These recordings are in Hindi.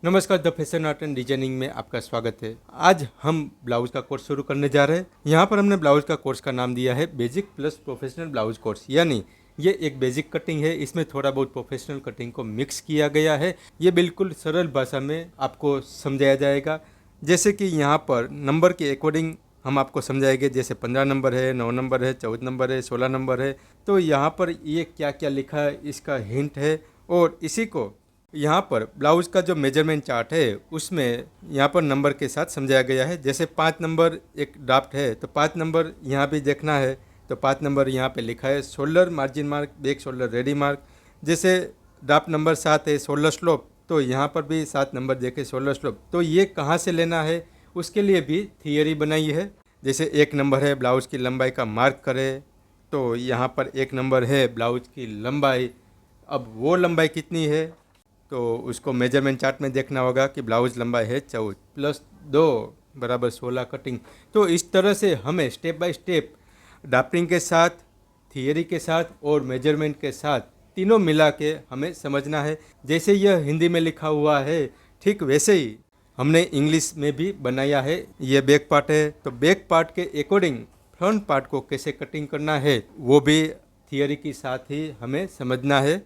नमस्कार, the fashion art and designing में आपका स्वागत है। आज हम ब्लाउज का कोर्स शुरू करने जा रहे हैं। यहाँ पर हमने ब्लाउज का कोर्स का नाम दिया है basic plus professional blouse course, यानी ये एक बेसिक कटिंग है, इसमें थोड़ा बहुत प्रोफेशनल कटिंग को मिक्स किया गया है। ये बिल्कुल सरल भाषा में आपको समझाया जाएगा। जैसे कि यहाँ पर नंबर के अकॉर्डिंग हम आपको समझाएंगे, जैसे 15 नंबर है, 9 नंबर है, 14 नंबर है, 16 नंबर है। तो यहाँ पर ये क्या क्या लिखा है इसका हिंट है। और इसी को यहाँ पर ब्लाउज का जो मेजरमेंट चार्ट है उसमें यहाँ पर नंबर के साथ समझाया गया है। जैसे 5 नंबर एक ड्राफ्ट है तो 5 नंबर यहाँ भी देखना है, तो 5 नंबर यहाँ पे लिखा है। Shoulder margin mark, back shoulder ready mark. जैसे ड्राफ्ट नंबर 7 है शोल्डर स्लोप, तो यहाँ पर भी 7 नंबर देखे शोल्डर स्लोप। तो ये कहाँ से लेना है उसके लिए भी थियरी बनाई है। जैसे 1 नंबर है ब्लाउज की लंबाई का मार्क करे, तो यहाँ पर 1 नंबर है ब्लाउज की लंबाई। अब वो लंबाई कितनी है तो उसको मेजरमेंट चार्ट में देखना होगा कि ब्लाउज लंबाई है 14 प्लस 2 बराबर 16 कटिंग। तो इस तरह से हमें स्टेप बाय स्टेप ड्राफ्टिंग के साथ, थियरी के साथ और मेजरमेंट के साथ तीनों मिला के हमें समझना है। जैसे यह हिंदी में लिखा हुआ है ठीक वैसे ही हमने इंग्लिश में भी बनाया है। ये बैक पार्ट है, तो बैक पार्ट के अकॉर्डिंग फ्रंट पार्ट को कैसे कटिंग करना है वो भी थियरी के साथ ही हमें समझना है।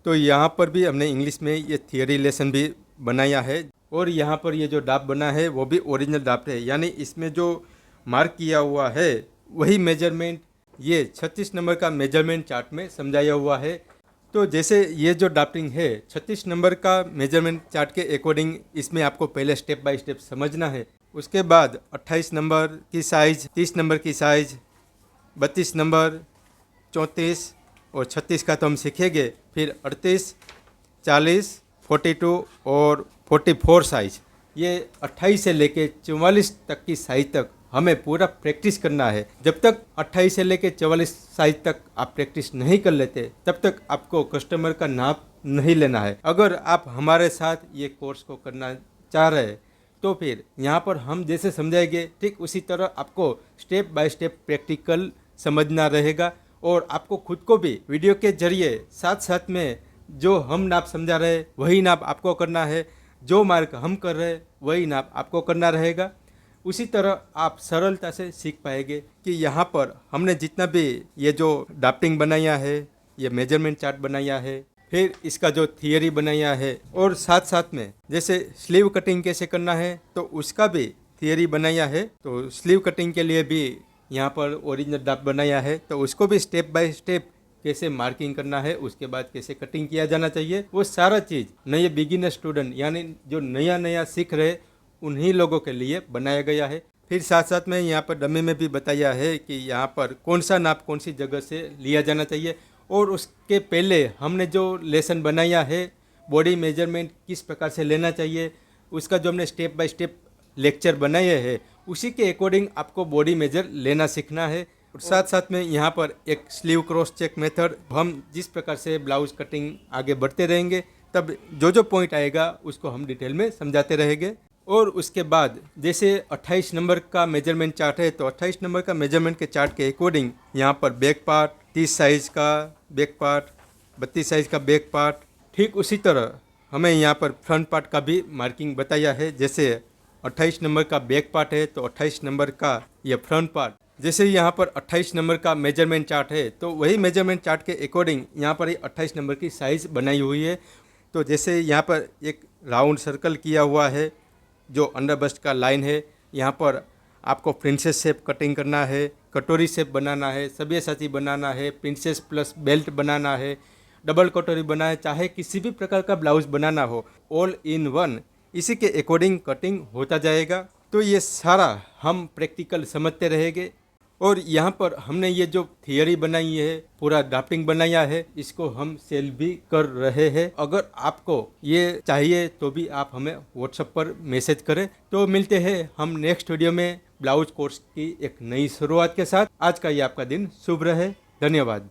तो यहाँ पर भी हमने इंग्लिश में ये थियरी लेसन भी बनाया है। और यहाँ पर ये जो ड्राफ्ट बना है वो भी ओरिजिनल ड्राफ्ट है, यानी इसमें जो मार्क किया हुआ है वही मेजरमेंट ये 36 नंबर का मेजरमेंट चार्ट में समझाया हुआ है। तो जैसे ये जो ड्राफ्टिंग है 36 नंबर का मेजरमेंट चार्ट के अकॉर्डिंग, इसमें आपको पहले स्टेप बाय स्टेप समझना है। उसके बाद 28 नंबर की साइज़, 30 नंबर की साइज़, 32 नंबर, 34 और 36 का तो हम सीखेंगे। फिर 38, 40, 42 और 44 साइज, ये 28 से लेके 44 तक की साइज तक हमें पूरा प्रैक्टिस करना है। जब तक 28 से लेके 44 साइज तक आप प्रैक्टिस नहीं कर लेते तब तक आपको कस्टमर का नाप नहीं लेना है। अगर आप हमारे साथ ये कोर्स को करना चाह रहे हैं तो फिर यहाँ पर हम जैसे समझाएंगे ठीक उसी तरह आपको स्टेप बाय स्टेप प्रैक्टिकल समझना रहेगा। और आपको खुद को भी वीडियो के जरिए साथ साथ में जो हम नाप समझा रहे वही नाप आपको करना है, जो मार्क हम कर रहे वही नाप आपको करना रहेगा। उसी तरह आप सरलता से सीख पाएंगे कि यहाँ पर हमने जितना भी ये जो ड्राफ्टिंग बनाया है, ये मेजरमेंट चार्ट बनाया है, फिर इसका जो थियरी बनाया है, और साथ साथ में जैसे स्लीव कटिंग कैसे करना है तो उसका भी थियरी बनाया है। तो स्लीव कटिंग के लिए भी यहाँ पर ओरिजिनल ड्राफ्ट बनाया है, तो उसको भी स्टेप बाय स्टेप कैसे मार्किंग करना है, उसके बाद कैसे कटिंग किया जाना चाहिए, वो सारा चीज़ नए बिगिनर स्टूडेंट यानी जो नया नया सीख रहे उन्हीं लोगों के लिए बनाया गया है। फिर साथ साथ में यहाँ पर डमी में भी बताया है कि यहाँ पर कौन सा नाप कौन सी जगह से लिया जाना चाहिए। और उसके पहले हमने जो लेसन बनाया है बॉडी मेजरमेंट किस प्रकार से लेना चाहिए, उसका जो हमने स्टेप बाय स्टेप लेक्चर बनाए हैं उसी के अकॉर्डिंग आपको बॉडी मेजर लेना सीखना है। और साथ साथ में यहाँ पर एक स्लीव क्रॉस चेक मेथड, हम जिस प्रकार से ब्लाउज कटिंग आगे बढ़ते रहेंगे तब जो जो पॉइंट आएगा उसको हम डिटेल में समझाते रहेंगे। और उसके बाद जैसे 28 नंबर का मेजरमेंट चार्ट है, तो 28 नंबर का मेजरमेंट के चार्ट के अकॉर्डिंग यहाँ पर बैक पार्ट 30 साइज़ का बैक पार्ट, 32 साइज़ का बैक पार्ट, ठीक उसी तरह हमें यहाँ पर फ्रंट पार्ट का भी मार्किंग बताया है। जैसे 28 नंबर का बैक पार्ट है तो 28 नंबर का ये फ्रंट पार्ट। जैसे यहाँ पर 28 नंबर का मेजरमेंट चार्ट है तो वही मेजरमेंट चार्ट के अकॉर्डिंग यहाँ पर 28 नंबर की साइज़ बनाई हुई है। तो जैसे यहाँ पर एक राउंड सर्कल किया हुआ है जो अंडर बस्ट का लाइन है, यहाँ पर आपको प्रिंसेस शेप कटिंग करना है, कटोरी शेप बनाना है, सब्यसाची बनाना है, प्रिंसेस प्लस बेल्ट बनाना है, डबल कटोरी बनाना है, चाहे किसी भी प्रकार का ब्लाउज बनाना हो, ऑल इन वन इसी के अकॉर्डिंग कटिंग होता जाएगा। तो ये सारा हम प्रैक्टिकल समझते रहेंगे। और यहाँ पर हमने ये जो थियरी बनाई है, पूरा ड्राफ्टिंग बनाया है, इसको हम सेल भी कर रहे हैं। अगर आपको ये चाहिए तो भी आप हमें व्हाट्सएप पर मैसेज करें। तो मिलते हैं हम नेक्स्ट वीडियो में ब्लाउज कोर्स की एक नई शुरुआत के साथ। आज का ये आपका दिन शुभ रहे। धन्यवाद।